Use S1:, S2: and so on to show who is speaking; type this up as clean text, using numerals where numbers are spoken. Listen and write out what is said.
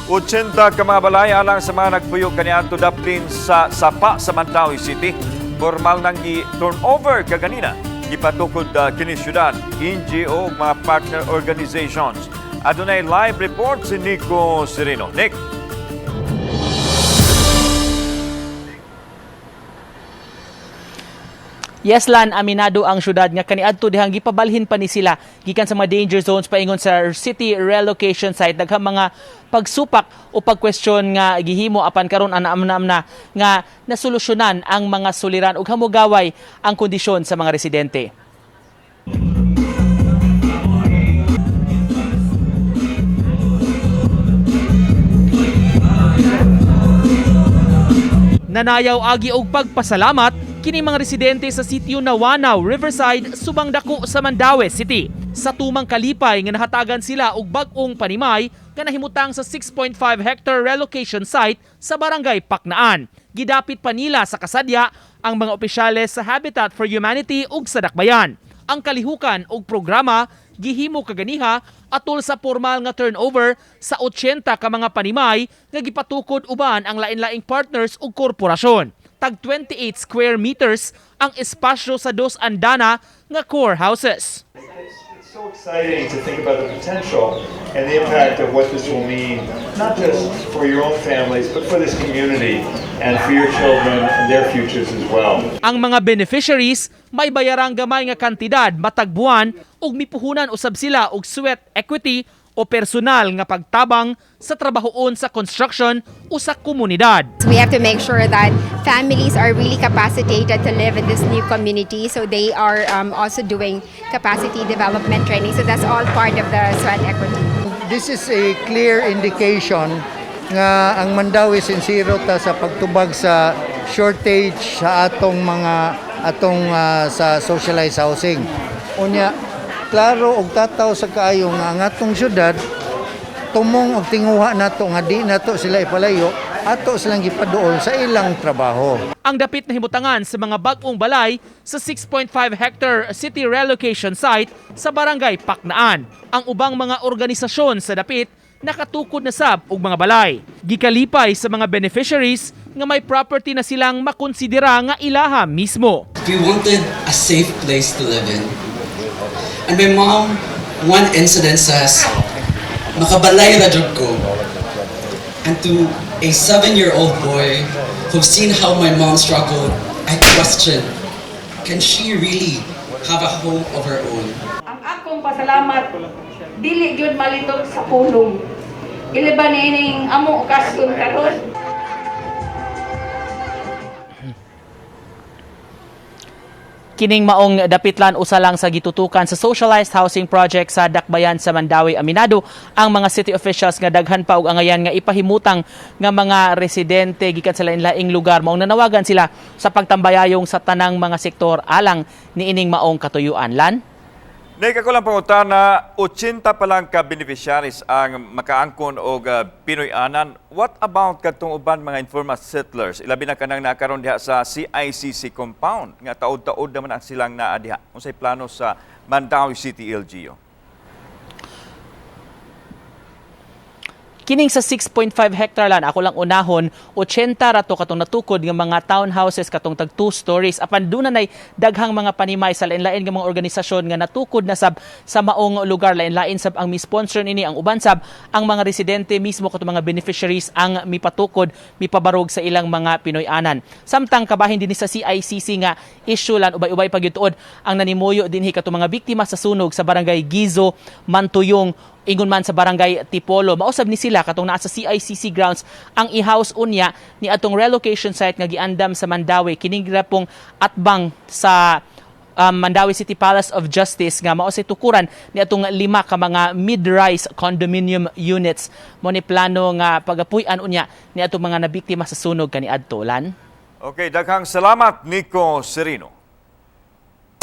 S1: 80 ka mga balay alang sa mga nagpuyo kaniadto daplin sa Sapa sa Mandaue City. Formal nang i-turnover kaganina. Gipatukod kini syudad, NGO ug mga partner organizations. Adunay live report si Nico Sereno. Nick.
S2: Yes, Lan, aminado ang syudad nga kaniadto dihang gipabalhin pa ni sila gikan sa mga danger zones paingon sa city relocation site daghang mga pagsupak o pagkwestiyon nga gihimo apan karon ana nga nasolusyonan ang mga suliran ug hamugaway ang kondisyon sa mga residente. Nanayaw agi og pagpasalamat kini mga residente sa sitio Nawanaw, Riverside, subang dako sa Mandaue City. Sa tumang kalipay nga nahatagan sila og bag-ong panimay nga nahimutang sa 6.5 hectare relocation site sa barangay Paknaan. Gidapit pa nila sa kasadya ang mga opisyales sa Habitat for Humanity ug sa Dakbayan. Ang kalihukan ug programa gihimo kaganiha atol sa formal nga turnover sa 80 ka mga panimay nga gipatukod uban ang lain-laing partners ug korporasyon. Tag 28 square meters ang espasyo sa dos andana nga core houses.
S3: It's so exciting to think about the potential and the impact of what this will mean, not just for your own families, but for this community and for your children and their futures as well.
S2: Ang mga beneficiaries may bayarang gamay nga kantidad matag buwan ug mipuhunan usab sila og sweat equity o personal nga pagtabang sa trabahoon sa construction o sa komunidad.
S4: We have to make sure that families are really capacitated to live in this new community, so they are also doing capacity development training. So that's all part of the sweat equity.
S5: This is a clear indication nga ang Mandaue sincero ta sa pagtubag sa shortage sa atong sa socialized housing. Unya klaro og tataw sa kaayo nga ang atong syudad tumong og tinguha nato nga di nato sila ipalayo ato silang gipaduol sa ilang trabaho.
S2: Ang dapit na himutangan sa mga bag-ong balay sa 6.5 hectare city relocation site sa barangay Paknaan. Ang ubang mga organisasyon sa dapit nakatukod na sab og mga balay. Gikalipay sa mga beneficiaries nga may property na silang makonsidera nga ilaha mismo.
S6: We wanted a safe place to live in. And my mom, one incident says, makabalay na jud ko. And to a 7-year-old boy who's seen how my mom struggled, I question, can she really have a home of her own?
S7: Ang akong pasalamat, dili gyud malitok sa pulong. Iliban ining amo okasyon karon.
S2: Kining maong dapitlan usa lang sa gitutukan sa socialized housing project sa Dakbayan sa Mandaue. Aminado ang mga city officials nga daghan pa og angayan nga ipahimutang nga mga residente gikan sa lain-laing lugar maong nanawagan sila sa pagtambayayong sa tanang mga sektor alang niining maong katuyuan. Lan?
S1: Nick, ako lang pangutana, 80 pa lang ka beneficiaries ang makaangkon o Pinoy-anan. What about katong uban mga informal settlers? Ilabi na kanang nakaroon diha sa CICC compound. Nga taod-taod naman ang silang naa diha. Unsay plano sa Mandaue City LGU?
S2: Kining sa 6.5 hectare lan, ako lang unahon, 80 rato katong natukod ng mga townhouses katong tag 2 stories. Apan dunay daghang mga panimay sa lain-lain nga mga organisasyon nga natukod na sab sa maong lugar. Lain-lain sab ang mi-sponsor nini, ang uban sab ang mga residente mismo katong mga beneficiaries ang mipatukod, mipabarog sa ilang mga Pinoy-anan. Samtang kabahin din sa CICC nga issue lan ubay-ubay pagyutuod ang nanimuyo dinhi katong mga biktima sa sunog sa barangay Gizo, Mantuyong, ingon man sa barangay Tipolo. Mausab ni sila katong naa sa CICC grounds ang i-house unya ni atong relocation site nga giandam sa Mandaue. Kining pong atbang sa Mandaue City Palace of Justice nga mao say tukuran ni atong 5 ka mga mid-rise condominium units. Mo ni plano nga pagapuy-an unya ni atong mga nabiktima sa sunog kaniadto. Lan?
S1: Okay, daghang salamat Nico Sereno.